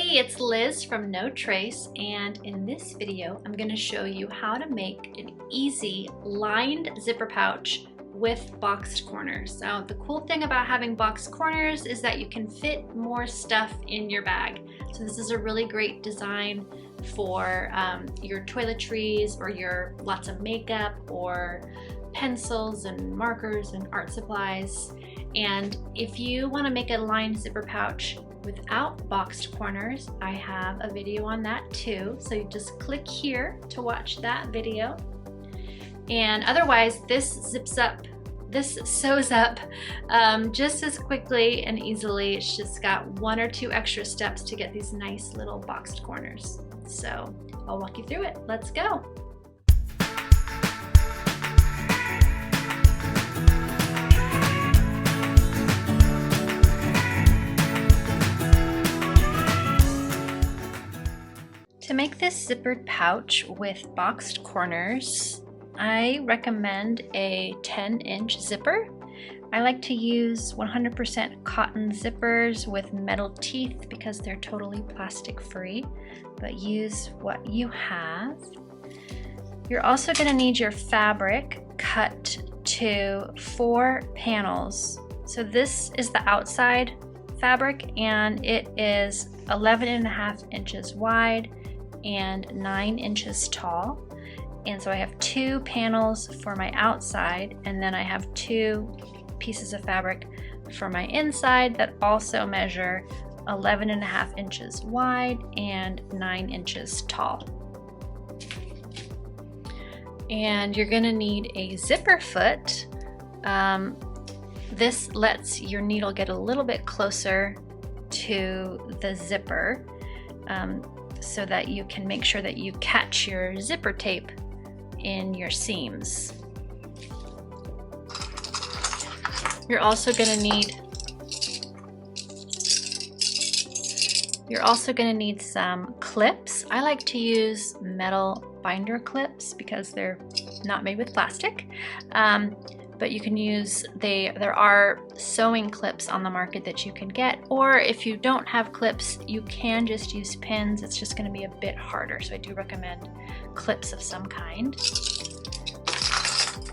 Hey, it's Liz from No Trace, and in this video I'm going to show you how to make an easy lined zipper pouch with boxed corners. Now the cool thing about having boxed corners is that you can fit more stuff in your bag. So this is a really great design for your toiletries or your lots of makeup or pencils and markers and art supplies. And if you want to make a lined zipper pouch without boxed corners, I have a video on that too. So you just click here to watch that video. And otherwise, this sews up just as quickly and easily. It's just got one or two extra steps to get these nice little boxed corners. So I'll walk you through it. Let's go. To make this zippered pouch with boxed corners, I recommend a 10-inch zipper. I like to use 100% cotton zippers with metal teeth because they're totally plastic free, but use what you have. You're also going to need your fabric cut to 4 panels. So this is the outside fabric and it is 11.5 inches wide and 9 inches tall. And so I have 2 panels for my outside, and then I have 2 pieces of fabric for my inside that also measure 11.5 inches wide and 9 inches tall. And you're gonna need a zipper foot. This lets your needle get a little bit closer to the zipper, so that you can make sure that you catch your zipper tape in your seams. You're also going to need some clips. I like to use metal binder clips because they're not made with plastic. But you can use, there are sewing clips on the market that you can get, or if you don't have clips, you can just use pins. It's just going to be a bit harder, so I do recommend clips of some kind.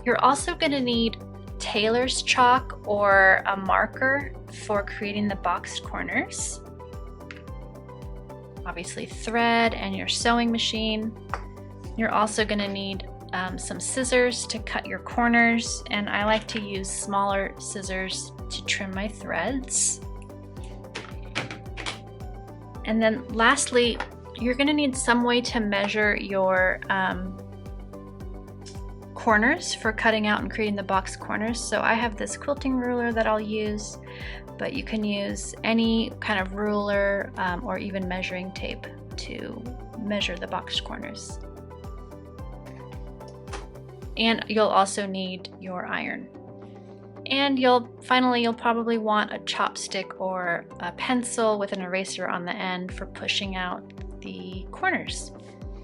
You're also going to need tailor's chalk or a marker for creating the boxed corners. Obviously thread and your sewing machine. You're also going to need some scissors to cut your corners, and I like to use smaller scissors to trim my threads. And then lastly, you're going to need some way to measure your corners for cutting out and creating the box corners. So I have this quilting ruler that I'll use, but you can use any kind of ruler or even measuring tape to measure the boxed corners. And you'll also need your iron. And you'll probably want a chopstick or a pencil with an eraser on the end for pushing out the corners.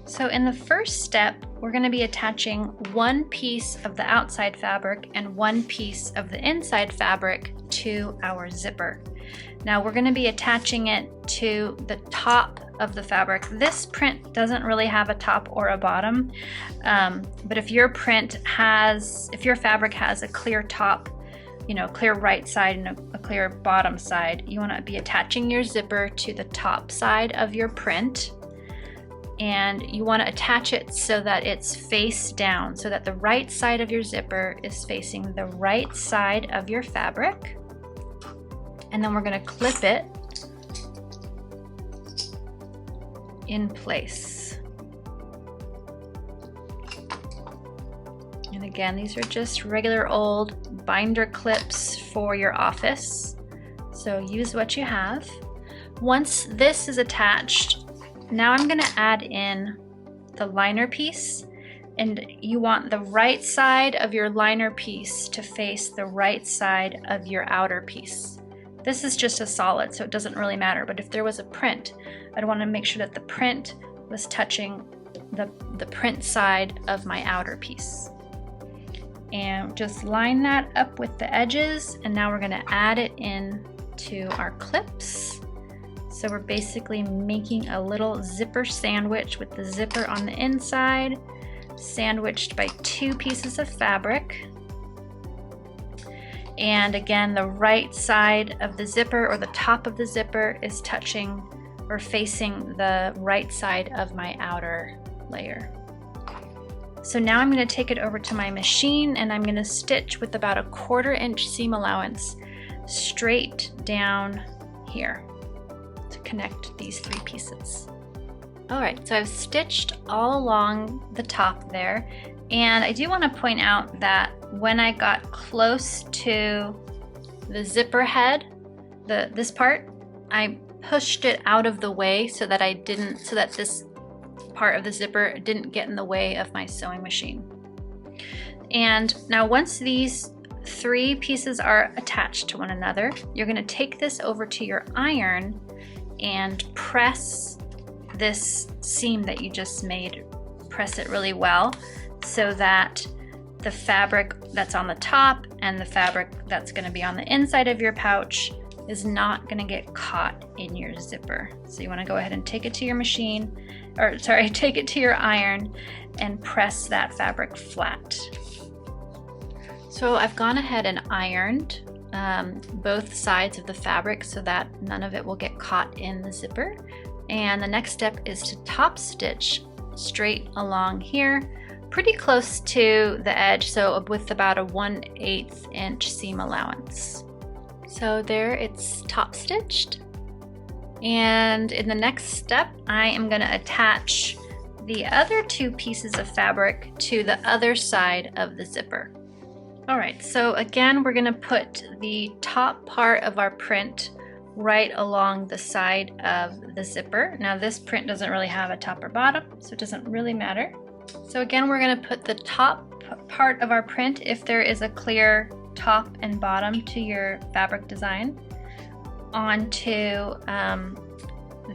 So in the first step, we're going to be attaching one piece of the outside fabric and one piece of the inside fabric to our zipper. Now we're going to be attaching it to the top of the fabric. This print doesn't really have a top or a bottom, but if your fabric has a clear top, clear right side and a clear bottom side, you want to be attaching your zipper to the top side of your print, and you want to attach it so that it's face down, so that the right side of your zipper is facing the right side of your fabric. And then we're going to clip it in place. And again, these are just regular old binder clips for your office, so use what you have. Once this is attached, now I'm going to add in the liner piece, and you want the right side of your liner piece to face the right side of your outer piece. This is just a solid, so it doesn't really matter, but if there was a print, I'd want to make sure that the print was touching the print side of my outer piece. And just line that up with the edges, and now we're going to add it in to our clips. So we're basically making a little zipper sandwich with the zipper on the inside, sandwiched by 2 pieces of fabric. And again, the right side of the zipper, or the top of the zipper, is touching or facing the right side of my outer layer. So now I'm going to take it over to my machine, and I'm going to stitch with about a 1/4 inch seam allowance straight down here to connect these 3 pieces. Alright, so I've stitched all along the top there, and I do want to point out that when I got close to the zipper head, this part, I pushed it out of the way so that this part of the zipper didn't get in the way of my sewing machine. And now once these 3 pieces are attached to one another, you're going to take this over to your iron and press this seam that you just made, press it really well so that the fabric that's on the top and the fabric that's going to be on the inside of your pouch is not going to get caught in your zipper. So you want to go ahead and take it to your machine, or sorry, take it to your iron and press that fabric flat. So I've gone ahead and ironed both sides of the fabric so that none of it will get caught in the zipper. And the next step is to top stitch straight along here, pretty close to the edge, so with about a 1/8 inch seam allowance. So there, it's top stitched. And in the next step, I am going to attach the other 2 pieces of fabric to the other side of the zipper. Alright, so again, we're going to put the top part of our print right along the side of the zipper. Now this print doesn't really have a top or bottom, so it doesn't really matter. So again, we're going to put the top part of our print, if there is a clear top and bottom to your fabric design, onto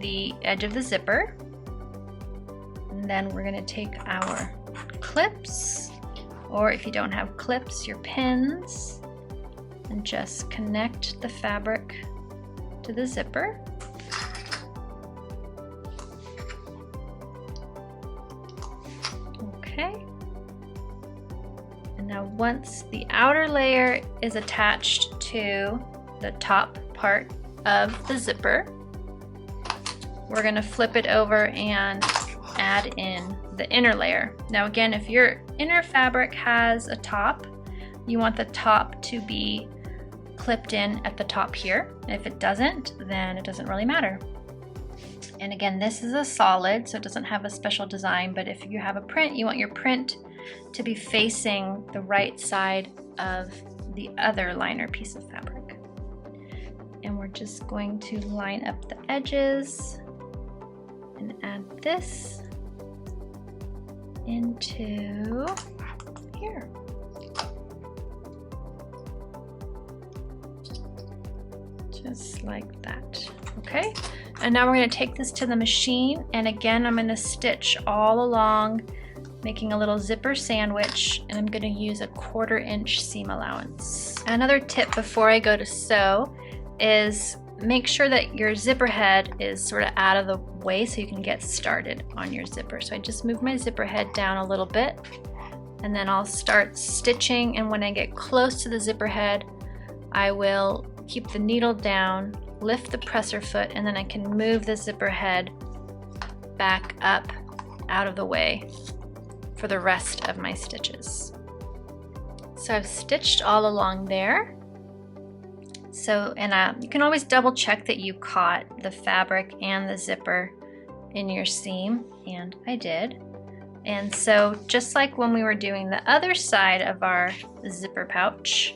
the edge of the zipper. And then we're going to take our clips, or if you don't have clips, your pins, and just connect the fabric to the zipper. Okay. And now once the outer layer is attached to the top part of the zipper, we're going to flip it over and add in the inner layer. Now again, if your inner fabric has a top, you want the top to be clipped in at the top here. If it doesn't, then it doesn't really matter. And again, this is a solid, so it doesn't have a special design, but if you have a print, you want your print to be facing the right side of the other liner piece of fabric. And we're just going to line up the edges and add this into here. Just like that. Okay, and now we're going to take this to the machine, and again I'm going to stitch all along, making a little zipper sandwich, and I'm going to use a 1/4 inch seam allowance. Another tip before I go to sew is make sure that your zipper head is sort of out of the way so you can get started on your zipper. So I just move my zipper head down a little bit, and then I'll start stitching, and when I get close to the zipper head, I will keep the needle down, lift the presser foot, and then I can move the zipper head back up out of the way for the rest of my stitches. So I've stitched all along there. So, and you can always double check that you caught the fabric and the zipper in your seam, and I did. And so just like when we were doing the other side of our zipper pouch,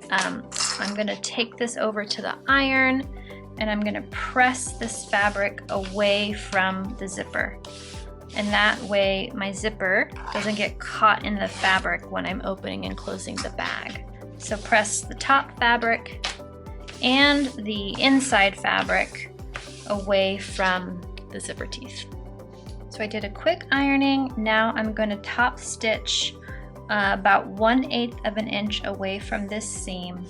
I'm going to take this over to the iron, and I'm going to press this fabric away from the zipper. And that way my zipper doesn't get caught in the fabric when I'm opening and closing the bag. So press the top fabric and the inside fabric away from the zipper teeth. So I did a quick ironing. Now I'm going to top stitch about 1/8 of an inch away from this seam,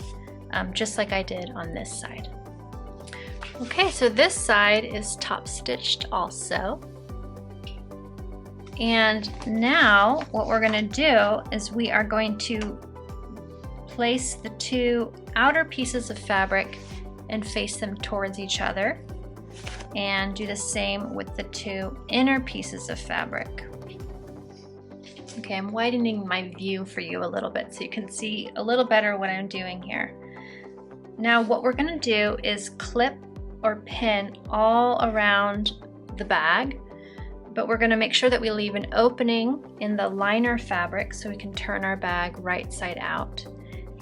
just like I did on this side. Okay, so this side is top stitched also. And now what we're going to do is we are going to place the two outer pieces of fabric and face them towards each other, and do the same with the two inner pieces of fabric. Okay, I'm widening my view for you a little bit so you can see a little better what I'm doing here. Now what we're going to do is clip or pin all around the bag, but we're going to make sure that we leave an opening in the liner fabric so we can turn our bag right side out.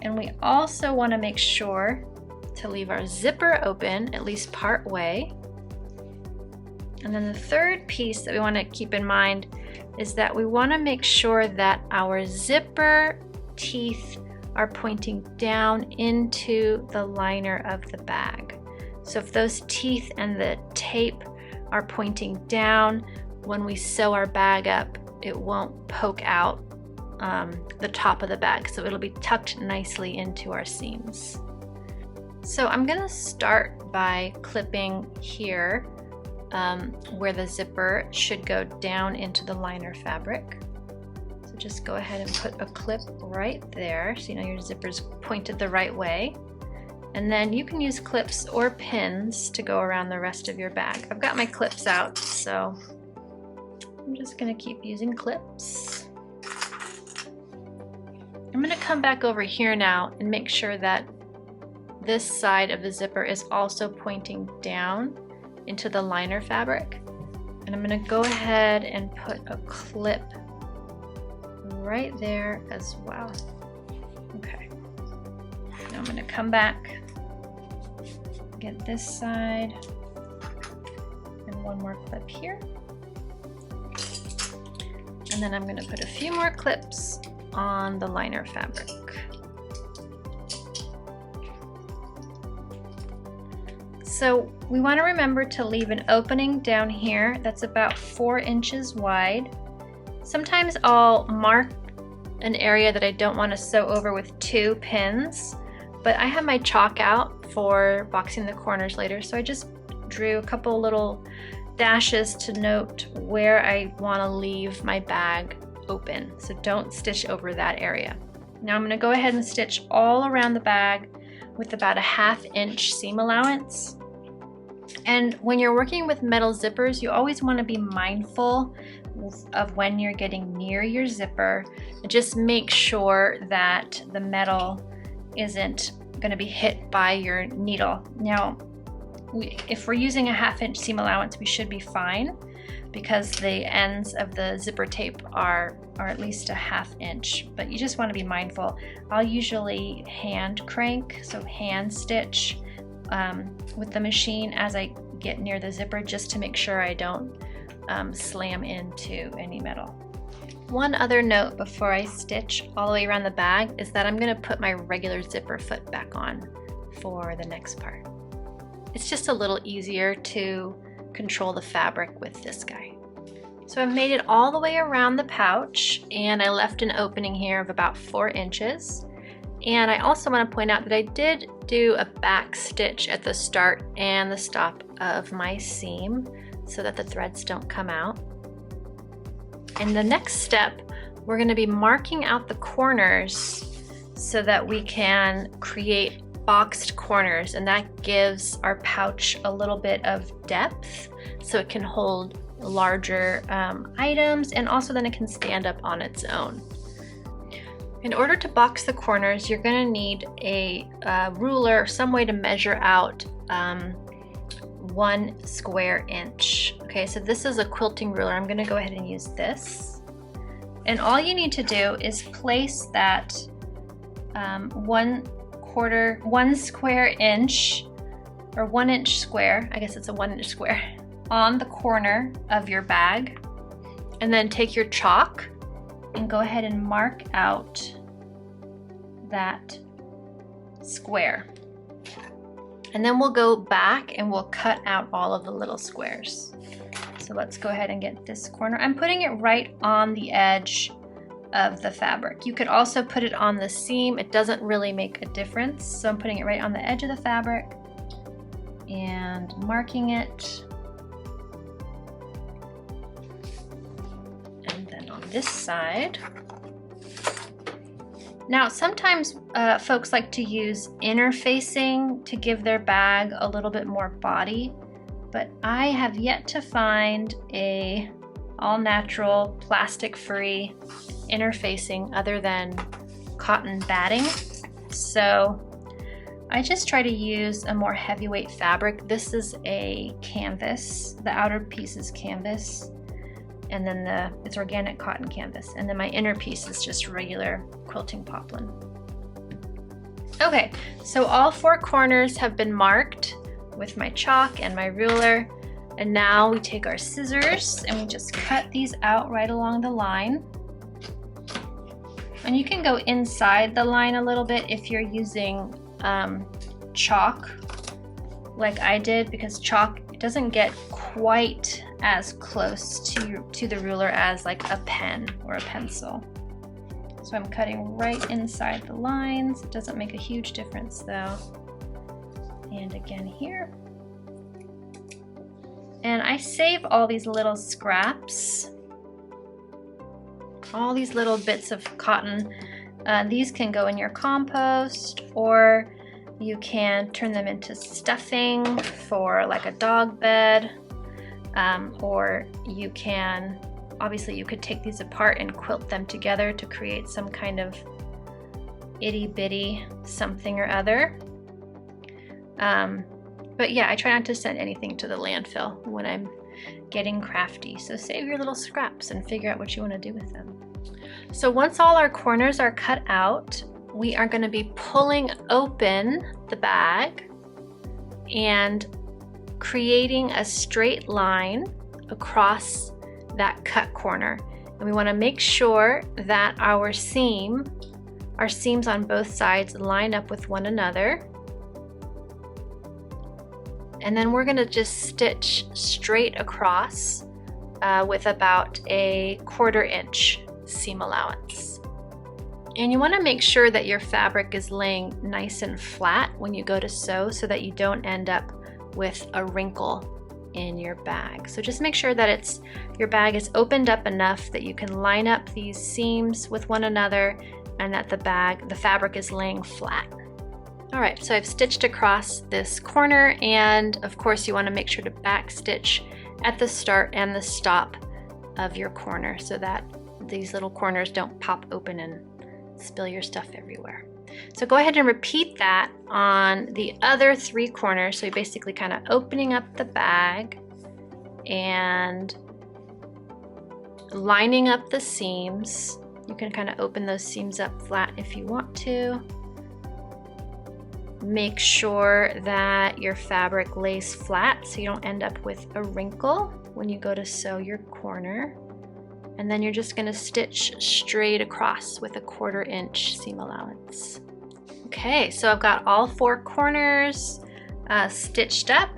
And we also want to make sure to leave our zipper open at least part way. And then the third piece that we want to keep in mind is that we want to make sure that our zipper teeth are pointing down into the liner of the bag. So if those teeth and the tape are pointing down, when we sew our bag up, it won't poke out the top of the bag, so it'll be tucked nicely into our seams. So I'm gonna start by clipping here where the zipper should go down into the liner fabric. So just go ahead and put a clip right there so you know your zipper's pointed the right way. And then you can use clips or pins to go around the rest of your bag. I've got my clips out, so I'm just gonna keep using clips. I'm gonna come back over here now and make sure that this side of the zipper is also pointing down into the liner fabric. And I'm gonna go ahead and put a clip right there as well. Okay, now I'm gonna come back, get this side, and one more clip here. And then I'm gonna put a few more clips on the liner fabric. So we want to remember to leave an opening down here that's about 4 inches wide. Sometimes I'll mark an area that I don't want to sew over with 2 pins, but I have my chalk out for boxing the corners later, so I just drew a couple little dashes to note where I want to leave my bag open, so don't stitch over that area. Now I'm going to go ahead and stitch all around the bag with about a 1/2 inch seam allowance. And when you're working with metal zippers, you always want to be mindful of when you're getting near your zipper. Just make sure that the metal isn't going to be hit by your needle. Now, if we're using a 1/2 inch seam allowance, we should be fine because the ends of the zipper tape are at least a 1/2 inch, but you just want to be mindful. I'll usually hand crank, so hand stitch with the machine as I get near the zipper, just to make sure I don't slam into any metal. One other note before I stitch all the way around the bag is that I'm going to put my regular zipper foot back on for the next part. It's just a little easier to control the fabric with this guy. So I've made it all the way around the pouch, and I left an opening here of about 4 inches. And I also want to point out that I did do a back stitch at the start and the stop of my seam so that the threads don't come out. In the next step, we're going to be marking out the corners so that we can create boxed corners, and that gives our pouch a little bit of depth so it can hold larger items, and also then it can stand up on its own. In order to box the corners, you're going to need a ruler, some way to measure out 1 square inch. Okay, so this is a quilting ruler. I'm going to go ahead and use this. And all you need to do is place that 1 square inch, or 1 inch square, I guess it's a 1 inch square, on the corner of your bag. And then take your chalk and go ahead and mark out that square. And then we'll go back and we'll cut out all of the little squares. So let's go ahead and get this corner. I'm putting it right on the edge of the fabric. You could also put it on the seam. It doesn't really make a difference. So I'm putting it right on the edge of the fabric. and marking it. And then on this side. Now, sometimes folks like to use interfacing to give their bag a little bit more body, but I have yet to find a all-natural, plastic-free interfacing other than cotton batting. So I just try to use a more heavyweight fabric. This is a canvas. The outer piece is canvas, and then it's organic cotton canvas. And then my inner piece is just regular quilting poplin. Okay, so all 4 corners have been marked with my chalk and my ruler. And now we take our scissors and we just cut these out right along the line. And you can go inside the line a little bit if you're using chalk like I did, because chalk doesn't get quite as close to the ruler as like a pen or a pencil. So I'm cutting right inside the lines. It doesn't make a huge difference though. And again here. And I save all these little scraps, all these little bits of cotton. These can go in your compost, or you can turn them into stuffing for like a dog bed, or you can, obviously you could take these apart and quilt them together to create some kind of itty bitty something or other. But yeah, I try not to send anything to the landfill when I'm getting crafty. So save your little scraps and figure out what you want to do with them. So once all our corners are cut out, we are going to be pulling open the bag and creating a straight line across that cut corner. And we want to make sure that our seams on both sides line up with one another. And then we're going to just stitch straight across with about a 1/4 inch seam allowance. And you want to make sure that your fabric is laying nice and flat when you go to sew, so that you don't end up with a wrinkle in your bag. So just make sure that your bag is opened up enough that you can line up these seams with one another, and that the fabric is laying flat. All right, so I've stitched across this corner, and of course you want to make sure to back stitch at the start and the stop of your corner so that these little corners don't pop open and spill your stuff everywhere. So go ahead and repeat that on the other 3 corners. So you're basically kind of opening up the bag and lining up the seams. You can kind of open those seams up flat if you want to. Make sure that your fabric lays flat so you don't end up with a wrinkle when you go to sew your corner. And then you're just going to stitch straight across with a 1/4 inch seam allowance. Okay, so I've got all 4 corners stitched up.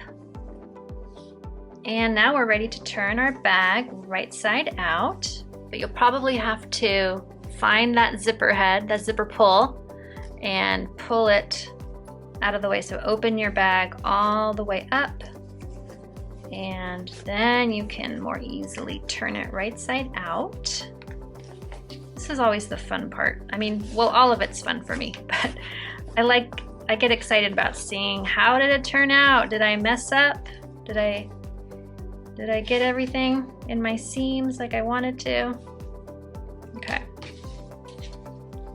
And now we're ready to turn our bag right side out. But you'll probably have to find that zipper head, that zipper pull, and pull it out of the way. So open your bag all the way up, and then you can more easily turn it right side out. This is always the fun part. I mean, well, all of it's fun for me, but I get excited about seeing how did it turn out? Did I mess up? Did I get everything in my seams like I wanted to? Okay.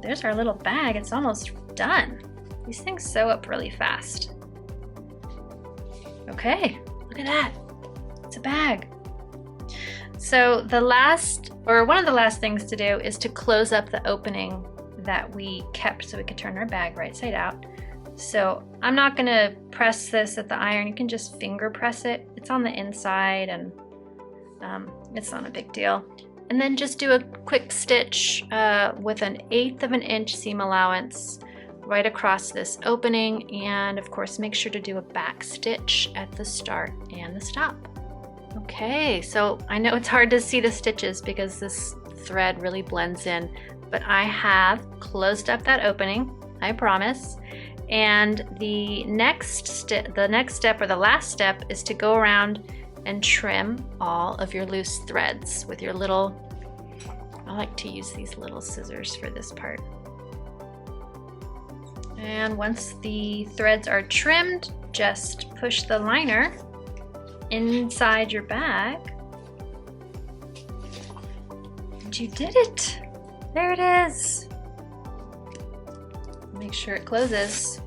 There's our little bag. It's almost done. These things sew up really fast. Okay, look at that. It's a bag. So one of the last things to do is to close up the opening that we kept so we could turn our bag right side out. So I'm not gonna press this at the iron. You can just finger press it. It's on the inside, and it's not a big deal. And then just do a quick stitch with an 1/8 of an inch seam allowance right across this opening, and of course make sure to do a back stitch at the start and the stop. Okay, so I know it's hard to see the stitches because this thread really blends in, but I have closed up that opening, I promise, And the next step or the last step is to go around and trim all of your loose threads with your little, I like to use these little scissors for this part. And once the threads are trimmed, just push the liner inside your bag. And you did it! There it is! Make sure it closes.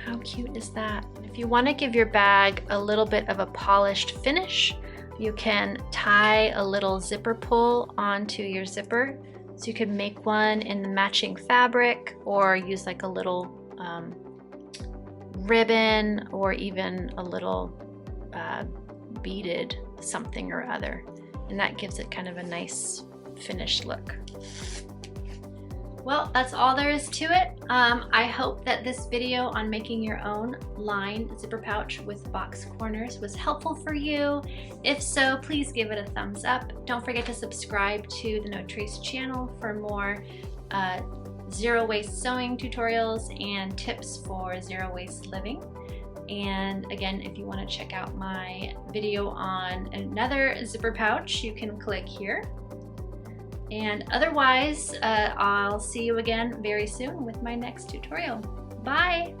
How cute is that? If you want to give your bag a little bit of a polished finish, you can tie a little zipper pull onto your zipper. So you could make one in the matching fabric, or use like a little ribbon, or even a little beaded something or other. And that gives it kind of a nice finished look. Well, that's all there is to it. I hope that this video on making your own lined zipper pouch with box corners was helpful for you. If so, please give it a thumbs up. Don't forget to subscribe to the No Trace channel for more zero waste sewing tutorials and tips for zero waste living. And again, if you want to check out my video on another zipper pouch, you can click here. And otherwise, I'll see you again very soon with my next tutorial. Bye!